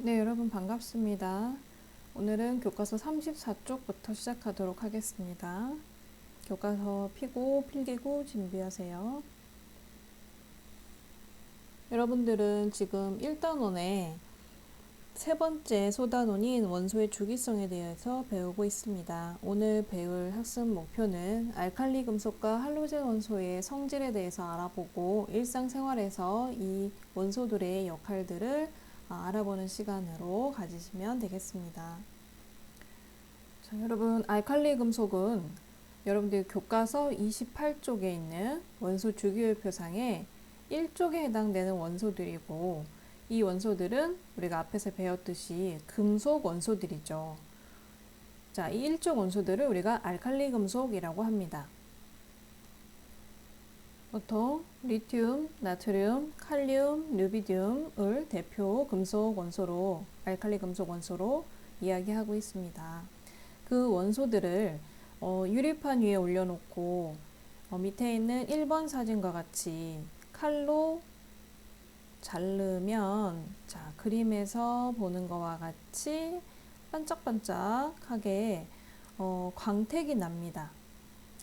네, 여러분 반갑습니다. 오늘은 교과서 34쪽부터 시작하도록 하겠습니다. 교과서 피고 필기구 준비하세요. 여러분들은 지금 1단원의 세 번째 소단원인 원소의 주기성에 대해서 배우고 있습니다. 오늘 배울 학습 목표는 알칼리 금속과 할로젠 원소의 성질에 대해서 알아보고 일상생활에서 이 원소들의 역할들을 알아보는 시간으로 가지시면 되겠습니다. 자, 여러분, 알칼리 금속은 여러분들 교과서 28쪽에 있는 원소 주기율표상에 1쪽에 해당되는 원소들이고, 이 원소들은 우리가 앞에서 배웠듯이 금속 원소들이죠. 자, 이 1쪽 원소들을 우리가 알칼리 금속이라고 합니다. 보통 리튬, 나트륨, 칼륨, 르비듐을 대표 금속 원소로, 알칼리 금속 원소로 이야기하고 있습니다. 그 원소들을 유리판 위에 올려놓고 밑에 있는 1번 사진과 같이 칼로 자르면, 자, 그림에서 보는 것과 같이 반짝반짝하게 광택이 납니다.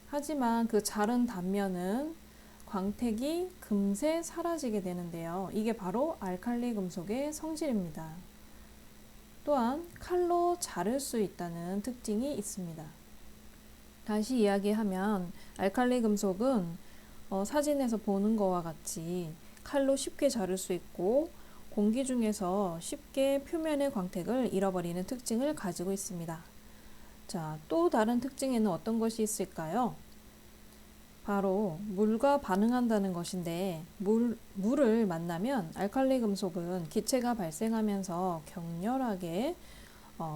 하지만 그 자른 단면은 광택이 금세 사라지게 되는데요. 이게 바로 알칼리 금속의 성질입니다. 또한 칼로 자를 수 있다는 특징이 있습니다. 다시 이야기하면 알칼리 금속은 사진에서 보는 것과 같이 칼로 쉽게 자를 수 있고 공기 중에서 쉽게 표면의 광택을 잃어버리는 특징을 가지고 있습니다. 자, 또 다른 특징에는 어떤 것이 있을까요? 바로 물과 반응한다는 것인데, 물을 만나면 알칼리 금속은 기체가 발생하면서 격렬하게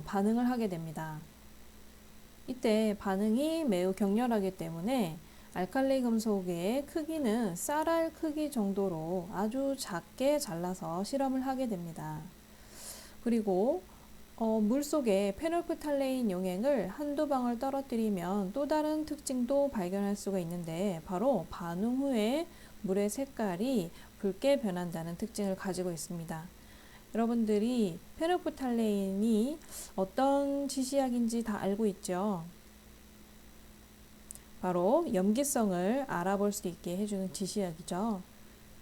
반응을 하게 됩니다. 이때 반응이 매우 격렬하기 때문에 알칼리 금속의 크기는 쌀알 크기 정도로 아주 작게 잘라서 실험을 하게 됩니다. 그리고 물속에 페놀프탈레인 용액을 한두 방울 떨어뜨리면 또 다른 특징도 발견할 수가 있는데, 바로 반응 후에 물의 색깔이 붉게 변한다는 특징을 가지고 있습니다. 여러분들이 페놀프탈레인이 어떤 지시약인지 다 알고 있죠? 바로 염기성을 알아볼 수 있게 해주는 지시약이죠.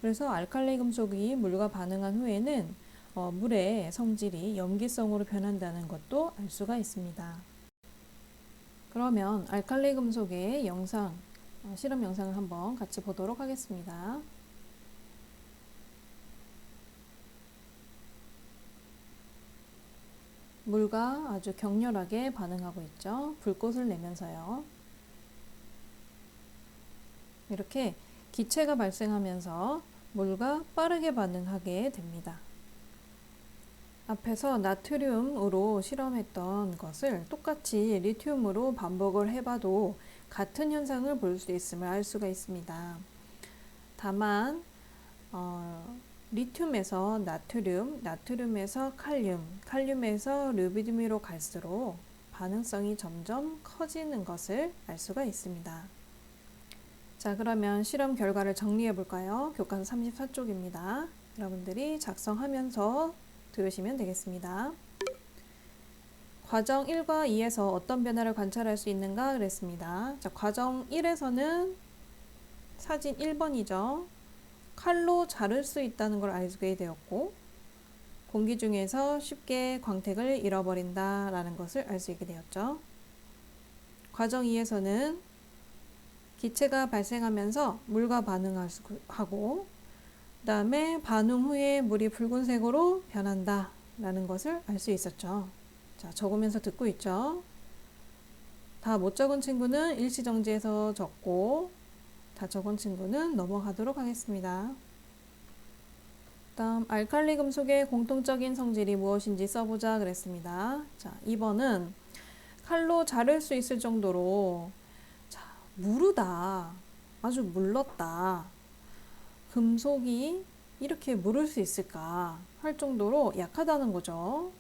그래서 알칼리 금속이 물과 반응한 후에는 물의 성질이 염기성으로 변한다는 것도 알 수가 있습니다. 그러면 알칼리 금속의 실험 영상을 한번 같이 보도록 하겠습니다. 물과 아주 격렬하게 반응하고 있죠. 불꽃을 내면서요. 이렇게 기체가 발생하면서 물과 빠르게 반응하게 됩니다. 앞에서 나트륨으로 실험했던 것을 똑같이 리튬으로 반복을 해봐도 같은 현상을 볼 수 있음을 알 수가 있습니다. 다만 리튬에서 나트륨, 나트륨에서 칼륨, 칼륨에서 르비듐으로 갈수록 반응성이 점점 커지는 것을 알 수가 있습니다. 자, 그러면 실험 결과를 정리해 볼까요? 교과서 34쪽입니다. 여러분들이 작성하면서 들으시면 되겠습니다. 과정 1과 2에서 어떤 변화를 관찰할 수 있는가 그랬습니다. 자, 과정 1에서는 사진 1번이죠. 칼로 자를 수 있다는 걸 알게 되었고, 공기 중에서 쉽게 광택을 잃어버린다 라는 것을 알 수 있게 되었죠. 과정 2에서는 기체가 발생하면서 물과 반응하고, 그 다음에 반응 후에 물이 붉은색으로 변한다 라는 것을 알 수 있었죠. 자, 적으면서 듣고 있죠. 다 못 적은 친구는 일시정지해서 적고, 다 적은 친구는 넘어가도록 하겠습니다. 다음 알칼리 금속의 공통적인 성질이 무엇인지 써보자 그랬습니다. 자, 2번은 칼로 자를 수 있을 정도로 무르다, 아주 물렀다, 금속이 이렇게 무를 수 있을까 할 정도로 약하다는 거죠.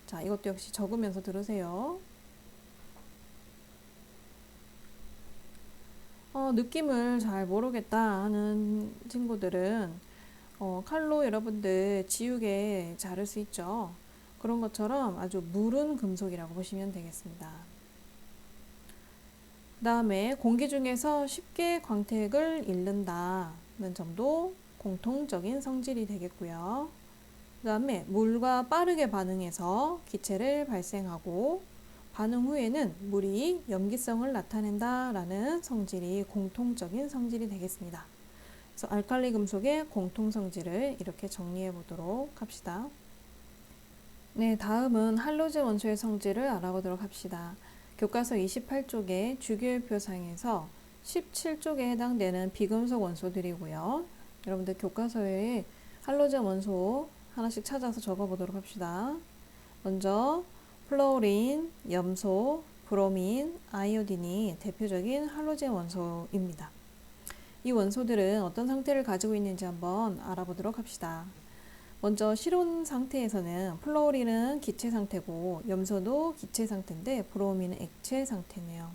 자, 이것도 역시 적으면서 들으세요. 느낌을 잘 모르겠다 하는 친구들은 칼로 여러분들 지우개 자를 수 있죠. 그런 것처럼 아주 무른 금속이라고 보시면 되겠습니다. 그 다음에 공기 중에서 쉽게 광택을 잃는다는 점도 공통적인 성질이 되겠고요. 그 다음에 물과 빠르게 반응해서 기체를 발생하고 반응 후에는 물이 염기성을 나타낸다라는 성질이 공통적인 성질이 되겠습니다. 그래서 알칼리 금속의 공통 성질을 이렇게 정리해 보도록 합시다. 네, 다음은 할로젠 원소의 성질을 알아보도록 합시다. 교과서 28쪽의 주기율표상에서 17쪽에 해당되는 비금속 원소들이고요. 여러분들 교과서에 할로젠 원소 하나씩 찾아서 적어보도록 합시다. 먼저 플로린, 염소, 브로민, 아이오딘이 대표적인 할로젠 원소입니다. 이 원소들은 어떤 상태를 가지고 있는지 한번 알아보도록 합시다. 먼저 실온 상태에서는 플로린은 기체 상태고 염소도 기체 상태인데 브로민은 액체 상태네요.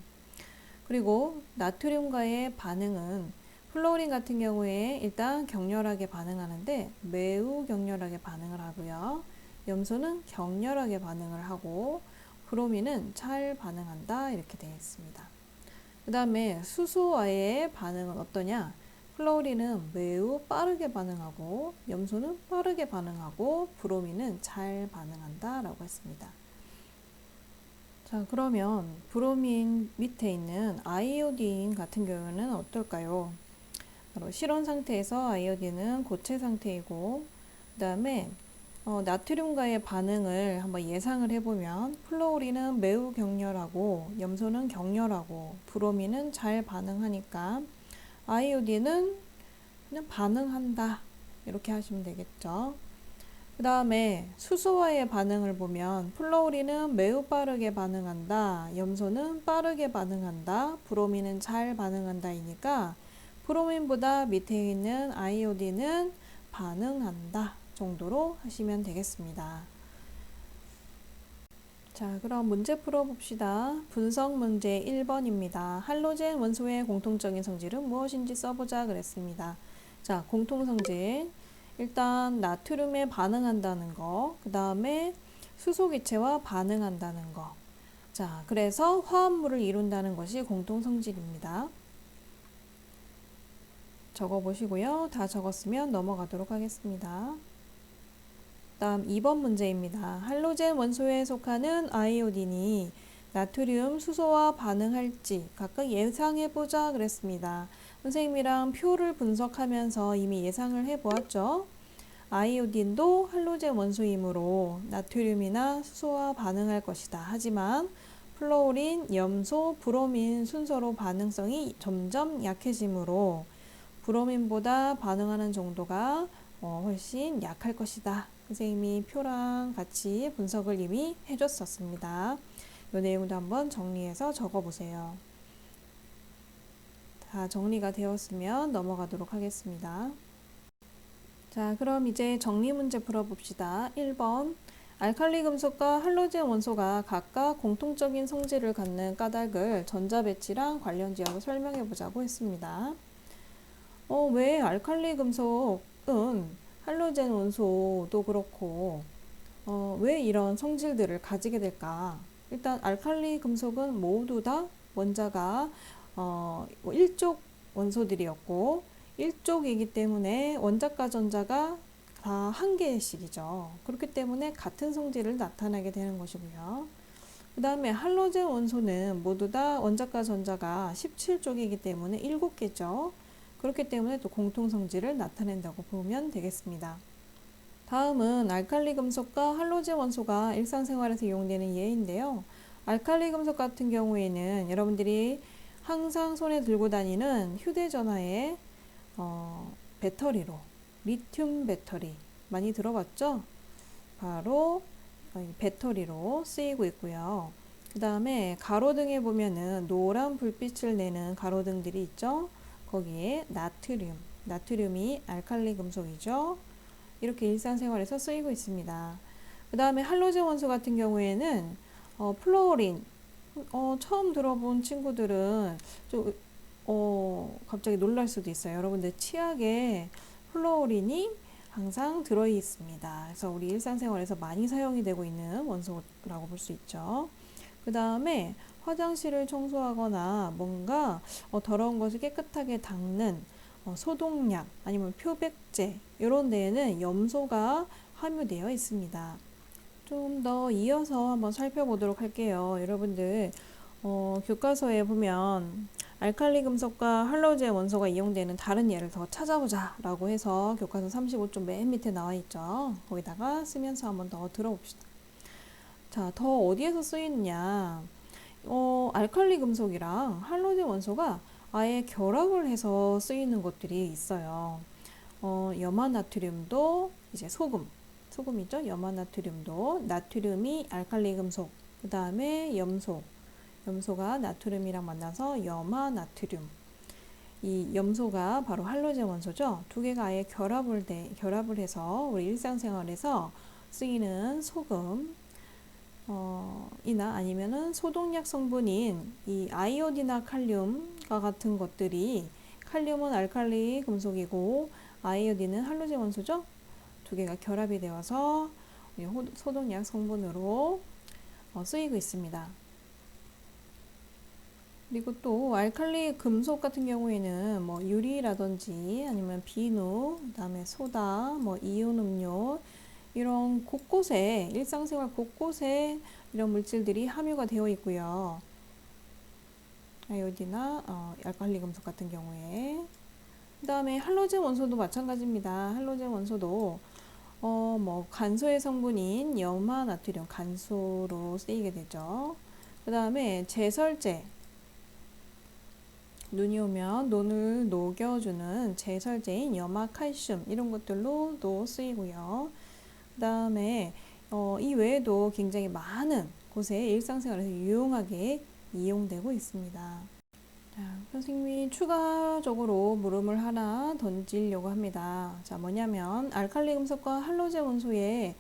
그리고 나트륨과의 반응은 플로린 같은 경우에 일단 격렬하게 반응하는데 매우 격렬하게 반응을 하고요. 염소는 격렬하게 반응을 하고 브로민은 잘 반응한다 이렇게 되어 있습니다. 그 다음에 수소와의 반응은 어떠냐? 플로린은 매우 빠르게 반응하고 염소는 빠르게 반응하고 브로민은 잘 반응한다 라고 했습니다. 자, 그러면 브로민 밑에 있는 아이오딘 같은 경우는 어떨까요? 바로 실온 상태에서 아이오딘은 고체 상태이고 그 다음에 나트륨과의 반응을 한번 예상을 해보면 플로린은 매우 격렬하고 염소는 격렬하고 브로민은 잘 반응하니까 아이오딘은 그냥 반응한다 이렇게 하시면 되겠죠. 그 다음에 수소와의 반응을 보면 플로린은 매우 빠르게 반응한다, 염소는 빠르게 반응한다, 브로민은 잘 반응한다 이니까 브로민보다 밑에 있는 아이오딘은 반응한다 정도로 하시면 되겠습니다. 자, 그럼 문제 풀어봅시다. 분석 문제 1번입니다. 할로젠 원소의 공통적인 성질은 무엇인지 써보자 그랬습니다. 자, 공통성질. 일단 나트륨에 반응한다는 거, 그 다음에 수소기체와 반응한다는 거. 자, 그래서 화합물을 이룬다는 것이 공통성질입니다. 적어보시고요. 다 적었으면 넘어가도록 하겠습니다. 다음 2번 문제입니다. 할로젠 원소에 속하는 아이오딘이 나트륨, 수소와 반응할지 각각 예상해보자 그랬습니다. 선생님이랑 표를 분석하면서 이미 예상을 해보았죠. 아이오딘도 할로젠 원소이므로 나트륨이나 수소와 반응할 것이다. 하지만 플로린, 염소, 브로민 순서로 반응성이 점점 약해지므로 브로민보다 반응하는 정도가 훨씬 약할 것이다. 선생님이 표랑 같이 분석을 이미 해줬었습니다. 이 내용도 한번 정리해서 적어보세요. 다 정리가 되었으면 넘어가도록 하겠습니다. 자, 그럼 이제 정리 문제 풀어봅시다. 1번 알칼리 금속과 할로젠 원소가 각각 공통적인 성질을 갖는 까닭을 전자배치랑 관련 지어서 설명해 보자고 했습니다. 왜 알칼리 금속은 할로젠 원소도 그렇고 왜 이런 성질들을 가지게 될까? 일단 알칼리 금속은 모두 다 원자가 일족 원소들이었고 일족이기 때문에 원자과 전자가 다 한 개씩이죠. 그렇기 때문에 같은 성질을 나타내게 되는 것이고요. 그 다음에 할로젠 원소는 모두 다 원자과 전자가 17쪽이기 때문에 7개죠. 그렇기 때문에 또 공통성질을 나타낸다고 보면 되겠습니다. 다음은 알칼리 금속과 할로젠 원소가 일상생활에서 이용되는 예인데요. 알칼리 금속 같은 경우에는 여러분들이 항상 손에 들고 다니는 휴대전화의 배터리로 리튬 배터리 많이 들어봤죠? 바로 배터리로 쓰이고 있고요. 그 다음에 가로등에 보면은 노란 불빛을 내는 가로등들이 있죠? 거기에 나트륨이 알칼리 금속이죠. 이렇게 일상생활에서 쓰이고 있습니다. 그 다음에 할로젠 원소 같은 경우에는 플로린 처음 들어본 친구들은 좀 갑자기 놀랄 수도 있어요. 여러분들 치약에 플로린이 항상 들어 있습니다. 그래서 우리 일상생활에서 많이 사용이 되고 있는 원소라고 볼 수 있죠. 그 다음에 화장실을 청소하거나 뭔가 더러운 것을 깨끗하게 닦는 소독약 아니면 표백제 이런 데에는 염소가 함유되어 있습니다. 좀 더 이어서 한번 살펴보도록 할게요. 여러분들 교과서에 보면 알칼리 금속과 할로제 원소가 이용되는 다른 예를 더 찾아보자 라고 해서 교과서 35쪽 맨 밑에 나와 있죠. 거기다가 쓰면서 한번 더 들어봅시다. 자, 더 어디에서 쓰이느냐? 알칼리 금속이랑 할로제 원소가 아예 결합을 해서 쓰이는 것들이 있어요. 염화나트륨도 이제 소금이죠. 염화나트륨도 나트륨이 알칼리 금속, 그 다음에 염소가 나트륨이랑 만나서 염화나트륨. 이 염소가 바로 할로제 원소죠. 두 개가 아예 결합을 해서 우리 일상생활에서 쓰이는 소금, 이나 아니면은 소독약 성분인 이 아이오딘이나 칼륨과 같은 것들이 칼륨은 알칼리 금속이고 아이오딘은 할로제 원소죠. 두 개가 결합이 되어서 소독약 성분으로 쓰이고 있습니다. 그리고 또 알칼리 금속 같은 경우에는 뭐 유리라든지 아니면 비누, 그다음에 소다, 뭐 이온 음료 이런 곳곳에 일상생활 곳곳에 이런 물질들이 함유가 되어 있고요. 아이오딘이나 알칼리 금속 같은 경우에 그 다음에 할로제 원소도 마찬가지입니다. 할로제 원소도 뭐 간소의 성분인 염화나트륨 간소로 쓰이게 되죠. 그 다음에 제설제 눈이 오면 눈을 녹여주는 제설제인 염화칼슘 이런 것들로도 쓰이고요. 그 다음에 이 외에도 굉장히 많은 곳에 일상생활에서 유용하게 이용되고 있습니다. 자, 선생님이 추가적으로 물음을 하나 던지려고 합니다. 자, 뭐냐면 알칼리 금속과 할로제 원소의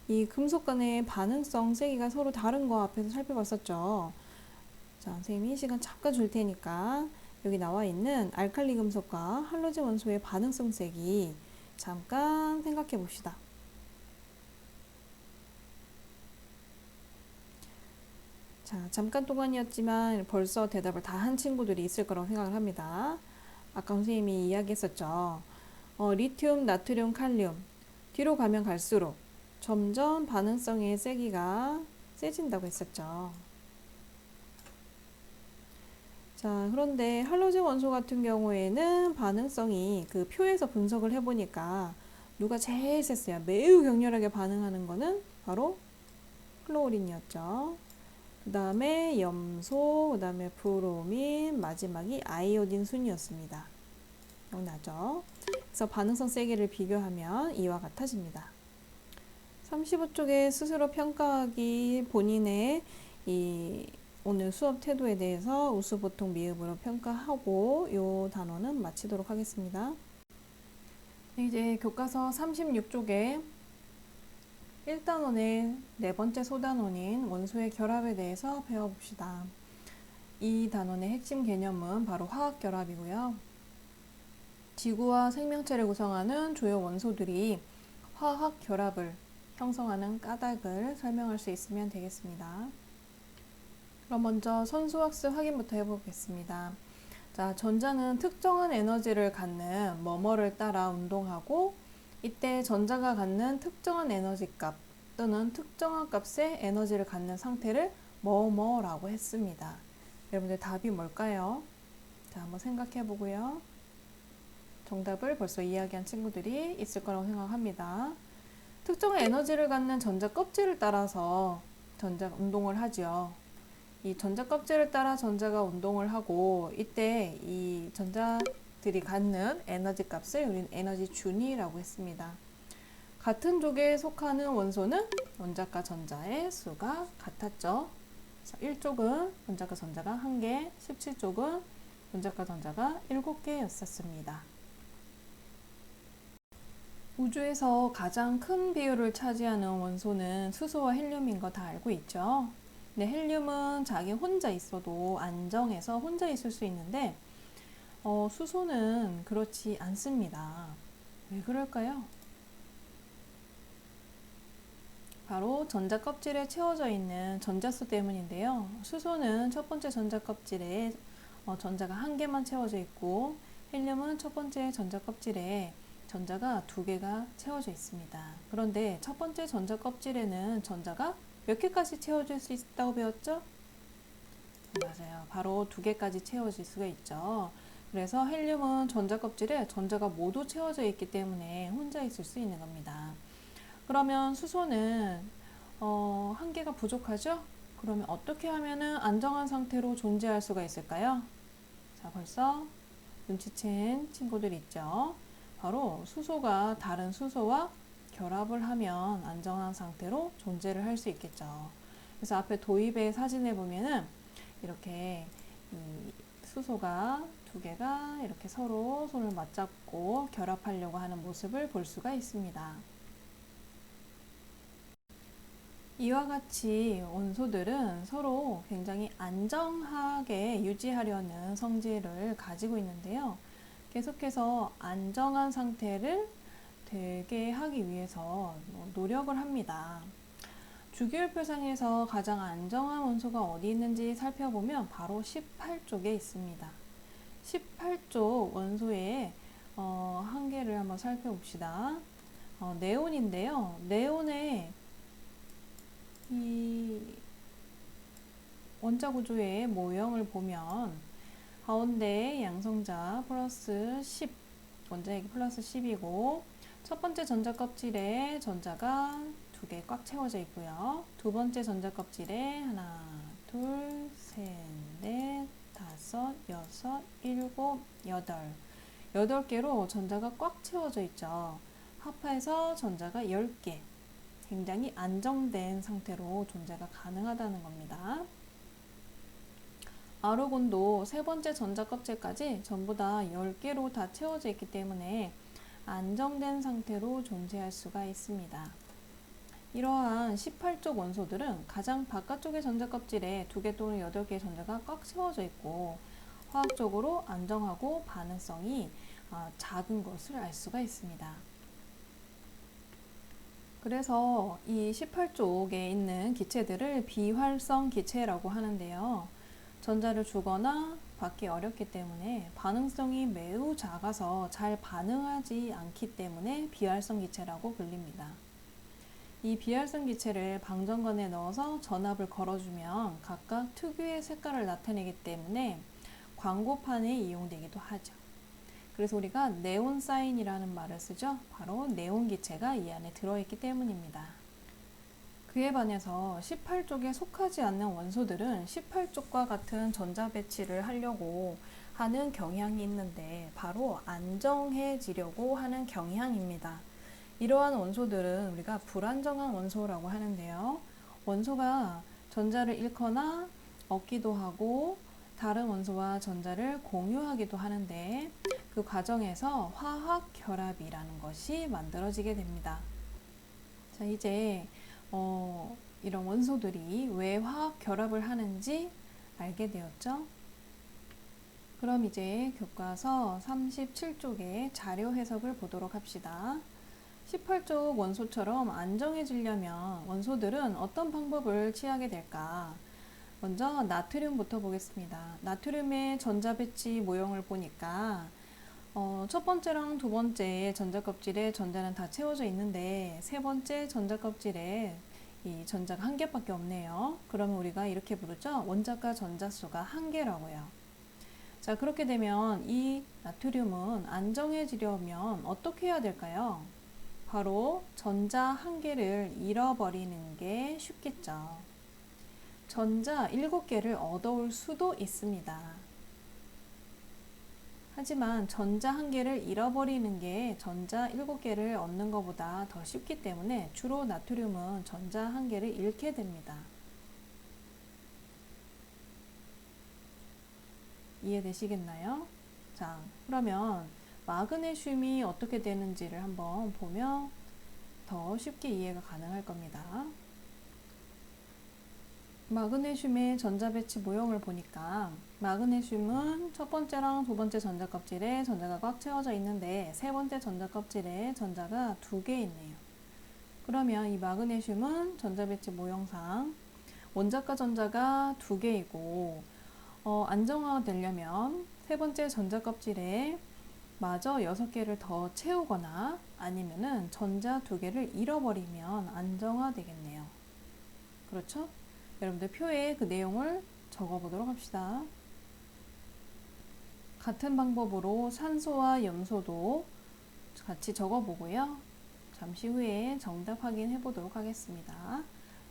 이 금속 간의 반응성 세기가 서로 다른 거 앞에서 살펴봤었죠. 자, 선생님이 시간 잠깐 줄 테니까 여기 나와 있는 알칼리 금속과 할로제 원소의 반응성 세기 잠깐 생각해 봅시다. 자, 잠깐 동안이었지만 벌써 대답을 다 한 친구들이 있을 거라고 생각을 합니다. 아까 선생님이 이야기했었죠. 리튬, 나트륨, 칼륨 뒤로 가면 갈수록 점점 반응성의 세기가 세진다고 했었죠. 자, 그런데 할로제 원소 같은 경우에는 반응성이 그 표에서 분석을 해보니까 누가 제일 셌어요? 매우 격렬하게 반응하는 거는 바로 플로린이었죠. 그 다음에 염소, 그 다음에 브로민, 마지막이 아이오딘 순이었습니다. 기억나죠? 그래서 반응성 세기를 비교하면 이와 같아집니다. 35쪽에 스스로 평가하기 본인의 오늘 수업 태도에 대해서 우수, 보통, 미흡으로 평가하고 이 단원은 마치도록 하겠습니다. 이제 교과서 36쪽에 1단원의 네 번째 소단원인 원소의 결합에 대해서 배워봅시다. 이 단원의 핵심 개념은 바로 화학결합이고요. 지구와 생명체를 구성하는 주요 원소들이 화학결합을 형성하는 까닭을 설명할 수 있으면 되겠습니다. 그럼 먼저 선수학습 확인부터 해보겠습니다. 자, 전자는 특정한 에너지를 갖는 뭐뭐를 따라 운동하고 이때 전자가 갖는 특정한 에너지 값 또는 특정한 값의 에너지를 갖는 상태를 뭐뭐라고 했습니다. 여러분들 답이 뭘까요? 자, 한번 생각해 보고요. 정답을 벌써 이야기한 친구들이 있을 거라고 생각합니다. 특정한 에너지를 갖는 전자 껍질을 따라서 전자가 운동을 하죠. 이 전자 껍질을 따라 전자가 운동을 하고 이때 이 전자들이 갖는 에너지 값을 우리는 에너지 준위라고 했습니다. 같은 쪽에 속하는 원소는 원자과 전자의 수가 같았죠. 1쪽은 원자과 전자가 1개, 17쪽은 원자과 전자가 7개였었습니다. 우주에서 가장 큰 비율을 차지하는 원소는 수소와 헬륨인 거 다 알고 있죠. 근데 헬륨은 자기 혼자 있어도 안정해서 혼자 있을 수 있는데 수소는 그렇지 않습니다. 왜 그럴까요? 바로 전자 껍질에 채워져 있는 전자수 때문인데요. 수소는 첫 번째 전자 껍질에 전자가 한 개만 채워져 있고, 헬륨은 첫 번째 전자 껍질에 전자가 두 개가 채워져 있습니다. 그런데 첫 번째 전자 껍질에는 전자가 몇 개까지 채워질 수 있다고 배웠죠? 맞아요. 바로 두 개까지 채워질 수가 있죠. 그래서 헬륨은 전자 껍질에 전자가 모두 채워져 있기 때문에 혼자 있을 수 있는 겁니다. 그러면 수소는 한 개가 부족하죠? 그러면 어떻게 하면은 안정한 상태로 존재할 수가 있을까요? 자, 벌써 눈치챈 친구들 있죠? 바로 수소가 다른 수소와 결합을 하면 안정한 상태로 존재를 할 수 있겠죠. 그래서 앞에 도입의 사진을 보면은 이렇게 이 수소가 두 개가 이렇게 서로 손을 맞잡고 결합하려고 하는 모습을 볼 수가 있습니다. 이와 같이 원소들은 서로 굉장히 안정하게 유지하려는 성질을 가지고 있는데요. 계속해서 안정한 상태를 되게 하기 위해서 노력을 합니다. 주기율표상에서 가장 안정한 원소가 어디 있는지 살펴보면 바로 18쪽에 있습니다. 18쪽 원소의 한 개를 한번 살펴봅시다. 네온인데요. 네온의 이 원자 구조의 모형을 보면 가운데 양성자 플러스 10, 원자핵이 플러스 10이고 첫 번째 전자 껍질에 전자가 두 개 꽉 채워져 있고요. 두 번째 전자 껍질에 하나, 둘, 셋, 넷, 다섯, 여섯, 일곱, 여덟 개로 전자가 꽉 채워져 있죠. 합해서 전자가 10개. 굉장히 안정된 상태로 존재가 가능하다는 겁니다. 아르곤도 세 번째 전자 껍질까지 전부 다 10개로 다 채워져 있기 때문에 안정된 상태로 존재할 수가 있습니다. 이러한 18쪽 원소들은 가장 바깥쪽의 전자 껍질에 2개 또는 8개의 전자가 꽉 채워져 있고 화학적으로 안정하고 반응성이 작은 것을 알 수가 있습니다. 그래서 이 18쪽에 있는 기체들을 비활성 기체라고 하는데요. 전자를 주거나 받기 어렵기 때문에 반응성이 매우 작아서 잘 반응하지 않기 때문에 비활성 기체라고 불립니다. 이 비활성 기체를 방전관에 넣어서 전압을 걸어주면 각각 특유의 색깔을 나타내기 때문에 광고판에 이용되기도 하죠. 그래서 우리가 네온 사인이라는 말을 쓰죠. 바로 네온 기체가 이 안에 들어있기 때문입니다. 그에 반해서 18쪽에 속하지 않는 원소들은 18쪽과 같은 전자 배치를 하려고 하는 경향이 있는데 바로 안정해지려고 하는 경향입니다. 이러한 원소들은 우리가 불안정한 원소라고 하는데요. 원소가 전자를 잃거나 얻기도 하고 다른 원소와 전자를 공유하기도 하는데 그 과정에서 화학 결합이라는 것이 만들어지게 됩니다. 자, 이제 이런 원소들이 왜 화학 결합을 하는지 알게 되었죠? 그럼 이제 교과서 37쪽의 자료 해석을 보도록 합시다. 18쪽 원소처럼 안정해지려면 원소들은 어떤 방법을 취하게 될까? 먼저 나트륨부터 보겠습니다. 나트륨의 전자 배치 모형을 보니까 첫 번째랑 두 번째 전자 껍질에 전자는 다 채워져 있는데 세 번째 전자 껍질에 이 전자가 한 개밖에 없네요. 그러면 우리가 이렇게 부르죠. 원자가 전자수가 한 개라고요. 자, 그렇게 되면 이 나트륨은 안정해지려면 어떻게 해야 될까요? 바로 전자 한 개를 잃어버리는 게 쉽겠죠. 전자 7개를 얻어올 수도 있습니다. 하지만 전자 한 개를 잃어버리는 게 전자 7개를 얻는 것보다 더 쉽기 때문에 주로 나트륨은 전자 한 개를 잃게 됩니다. 이해되시겠나요? 자, 그러면 마그네슘이 어떻게 되는지를 한번 보면 더 쉽게 이해가 가능할 겁니다. 마그네슘의 전자 배치 모형을 보니까 마그네슘은 첫 번째랑 두 번째 전자 껍질에 전자가 꽉 채워져 있는데 세 번째 전자 껍질에 전자가 2개 있네요. 그러면 이 마그네슘은 전자 배치 모형상 원자과 전자가 2개이고 안정화가 되려면 세 번째 전자 껍질에 마저 6개를 더 채우거나 아니면은 전자 2개를 잃어버리면 안정화 되겠네요. 그렇죠? 여러분들 표에 그 내용을 적어 보도록 합시다. 같은 방법으로 산소와 염소도 같이 적어 보고요. 잠시 후에 정답 확인해 보도록 하겠습니다.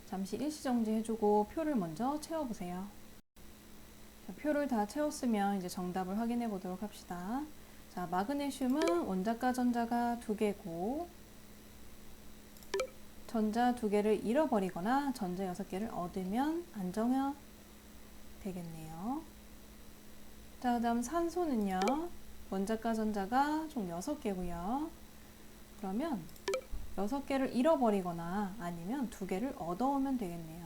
잠시 일시정지 해주고 표를 먼저 채워보세요. 자, 표를 다 채웠으면 이제 정답을 확인해 보도록 합시다. 자, 마그네슘은 원자과 전자가 2개고 전자 2개를 잃어버리거나 전자 6개를 얻으면 안정화 되겠네요. 자, 다음 산소는요. 원자과 전자가 총 6개고요. 그러면 6개를 잃어버리거나 아니면 2개를 얻어오면 되겠네요.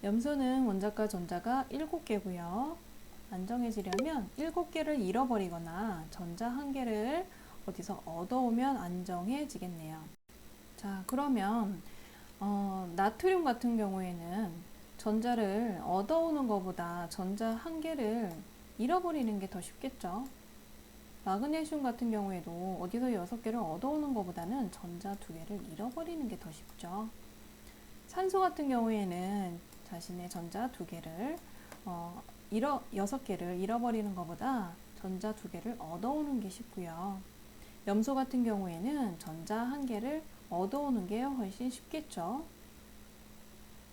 염소는 원자과 전자가 7개고요. 안정해지려면 7개를 잃어버리거나 전자 1개를 어디서 얻어오면 안정해지겠네요. 자, 그러면 나트륨 같은 경우에는 전자를 얻어오는 것보다 전자 1개를 잃어버리는 게 더 쉽겠죠. 마그네슘 같은 경우에도 어디서 6개를 얻어오는 것보다는 전자 2개를 잃어버리는 게 더 쉽죠. 산소 같은 경우에는 자신의 전자 2개를 6개를 잃어버리는 것보다 전자 2개를 얻어오는 게 쉽고요. 염소 같은 경우에는 전자 1개를 얻어오는 게 훨씬 쉽겠죠.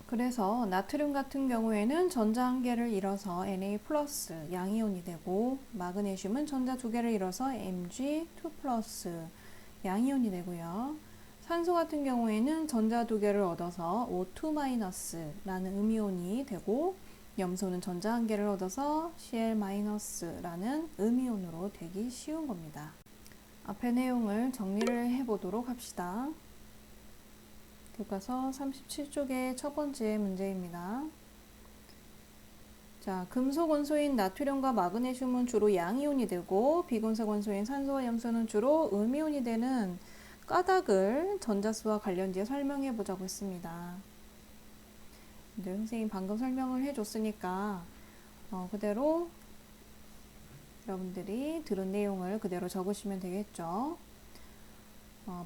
그래서 나트륨 같은 경우에는 전자 1개를 잃어서 Na 플러스 양이온이 되고 마그네슘은 전자 2개를 잃어서 Mg2 플러스 양이온이 되고요. 산소 같은 경우에는 전자 2개를 얻어서 O2 마이너스라는 음이온이 되고 염소는 전자 1개를 얻어서 Cl 마이너스라는 음이온으로 되기 쉬운 겁니다. 앞의 내용을 정리를 해보도록 합시다. 교과서 37쪽의 첫 번째 문제입니다. 자, 금속 원소인 나트륨과 마그네슘은 주로 양이온이 되고 비금속 원소인 산소와 염소는 주로 음이온이 되는 까닭을 전자수와 관련지에 설명해 보자고 했습니다. 네, 선생님 방금 설명을 해줬으니까 그대로 여러분들이 들은 내용을 그대로 적으시면 되겠죠.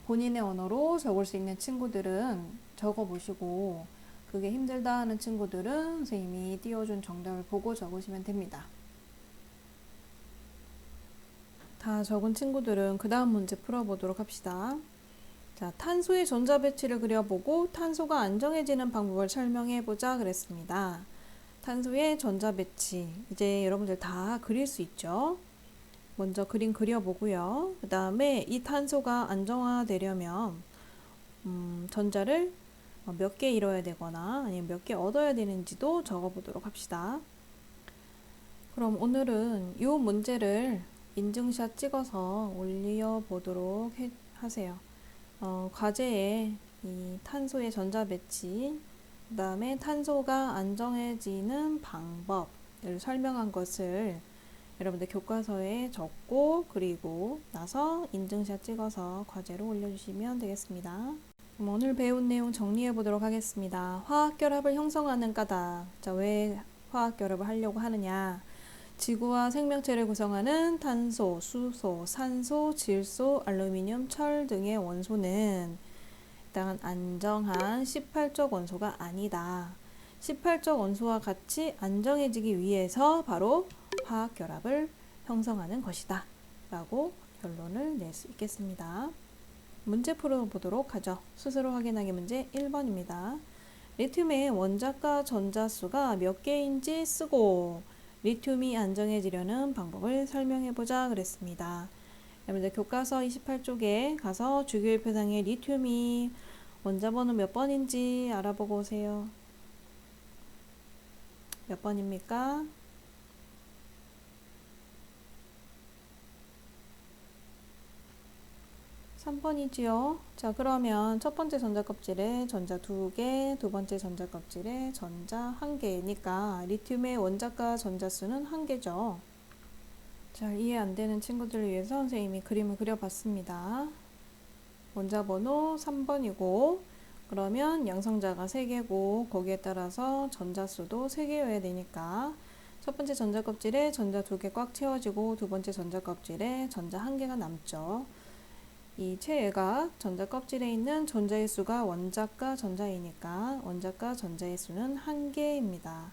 본인의 언어로 적을 수 있는 친구들은 적어보시고 그게 힘들다 하는 친구들은 선생님이 띄워준 정답을 보고 적으시면 됩니다. 다 적은 친구들은 그 다음 문제 풀어보도록 합시다. 자, 탄소의 전자 배치를 그려보고 탄소가 안정해지는 방법을 설명해보자 그랬습니다. 탄소의 전자 배치 이제 여러분들 다 그릴 수 있죠. 먼저 그림 그려보고요. 그 다음에 이 탄소가 안정화되려면 전자를 몇 개 잃어야 되거나 아니면 몇 개 얻어야 되는지도 적어보도록 합시다. 그럼 오늘은 이 문제를 인증샷 찍어서 올려보도록 하세요. 과제에 이 탄소의 전자 배치, 그 다음에 탄소가 안정해지는 방법을 설명한 것을 여러분들 교과서에 적고 그리고 나서 인증샷 찍어서 과제로 올려주시면 되겠습니다. 그럼 오늘 배운 내용 정리해 보도록 하겠습니다. 화학결합을 형성하는 까닭. 자, 왜 화학결합을 하려고 하느냐? 지구와 생명체를 구성하는 탄소, 수소, 산소, 질소, 알루미늄, 철 등의 원소는 일단 안정한 18족 원소가 아니다. 18족 원소와 같이 안정해지기 위해서 바로 화학결합을 형성하는 것이다 라고 결론을 낼 수 있겠습니다. 문제 풀어보도록 하죠. 스스로 확인하기 문제 1번입니다. 리튬의 원자과 전자수가 몇 개인지 쓰고 리튬이 안정해지려는 방법을 설명해보자 그랬습니다. 여러분들 교과서 28쪽에 가서 주기율표상에 리튬이 원자번호 몇 번인지 알아보고 오세요. 몇 번입니까? 3번이지요. 자, 그러면 첫 번째 전자 껍질에 전자 2개, 두 번째 전자 껍질에 전자 1개니까 리튬의 원자과 전자수는 1개죠. 잘 이해 안 되는 친구들을 위해서 선생님이 그림을 그려봤습니다. 원자 번호 3번이고, 그러면 양성자가 3개고 거기에 따라서 전자수도 3개여야 되니까 첫 번째 전자 껍질에 전자 2개 꽉 채워지고 두 번째 전자 껍질에 전자 1개가 남죠. 이 최애각 전자 껍질에 있는 전자의 수가 원자과 전자이니까 원자과 전자의 수는 1개입니다.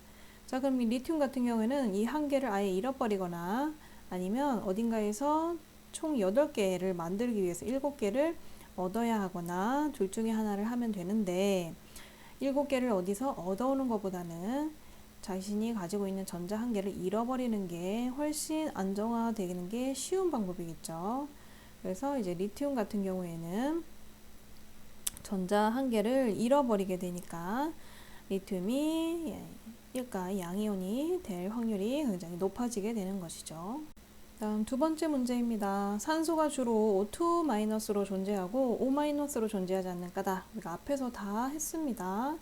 자, 그럼 이 리튬 같은 경우에는 이 1개를 아예 잃어버리거나 아니면 어딘가에서 총 8개를 만들기 위해서 7개를 얻어야 하거나 둘 중에 하나를 하면 되는데 7개를 어디서 얻어오는 것보다는 자신이 가지고 있는 전자 1개를 잃어버리는 게 훨씬 안정화되는 게 쉬운 방법이겠죠. 그래서 이제 리튬 같은 경우에는 전자 1개를 잃어버리게 되니까 리튬이 일가 양이온이 될 확률이 굉장히 높아지게 되는 것이죠. 다음 두 번째 문제입니다. 산소가 주로 O2-로 존재하고 O-로 존재하지 않는 까다. 우리가 앞에서 다 했습니다.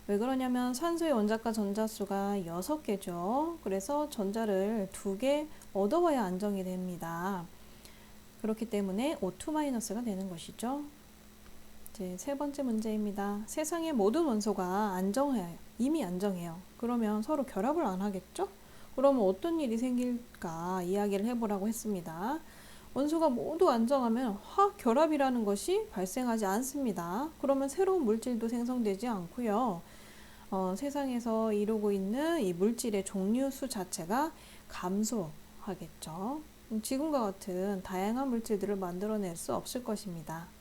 왜 그러냐면 산소의 원자과 전자수가 6개죠. 그래서 전자를 2개 얻어와야 안정이 됩니다. 그렇기 때문에 O2-가 되는 것이죠. 이제 세 번째 문제입니다. 세상의 모든 원소가 안정해요. 이미 안정해요. 그러면 서로 결합을 안 하겠죠? 그러면 어떤 일이 생길까 이야기를 해보라고 했습니다. 원소가 모두 안정하면 화학 결합이라는 것이 발생하지 않습니다. 그러면 새로운 물질도 생성되지 않고요. 세상에서 이루고 있는 이 물질의 종류 수 자체가 감소하겠죠. 지금과 같은 다양한 물질들을 만들어낼 수 없을 것입니다.